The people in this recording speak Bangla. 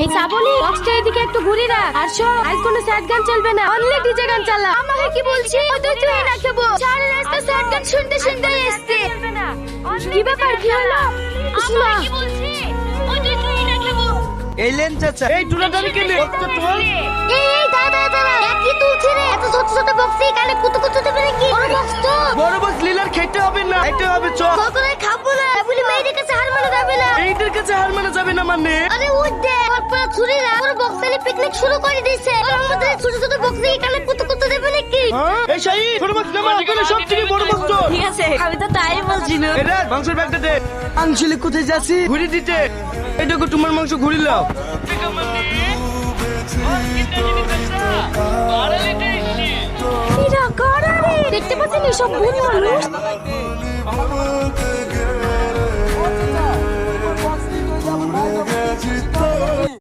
এই শ্রাবণী বক্সটা এদিকে একটু ঘুরি রাখ। আর শোন, আজ কোনো স্যাড গান চলবে না, অনলি ডিজে গান চালা। আমাকে কি বলছিস? ওই তো তুই না খেবো, সারা রাস্তা স্যাড গান শুনতে শুনতে এসছে। কি ব্যাপার, কি হলো? শোনা কি বলছিস? ওই তো তুই না খেবো। এই লেন চাচা, এই টুনাটারি কেনে কত তোল? এই দাদা দাদা, কি তুলছিস রে? এত ছোট ছোট বক্সে কানে কুতু কুতু দেবে নাকি? বড় বক্স তো। বড় বক্স লীলার খেতে হবে না, এটা হবে চ। কতরে খাবো না, বলি মেয়েদের কাছে হার মানা যাবে না। এইটার কাছে হার মানা যাবে না মানে? আরে উঠ দে, আমার পুরো ছুরিরা পুরো বক্সে পিকনিক শুরু করে দিয়েছে। আর আমাদের ছোট ছোট বক্সে কানে কুতু কুতু দেবে নাকি? হ্যাঁ এই শাই বড় বক্স নামা, এখানে সব থেকে বড় বক্স তো। ঠিক আছে, আমি তো তাই বলছিলাম। এটা মাংসের ব্যাগটা দে। আঞ্চলি কোথায় যাচ্ছি? ঘুরি দিতে। এটাকে তোমার মাংস ঘুরি লাও। এরা কারা রে? দেখতে পাচ্ছেন সব বুড়ি মানুষ।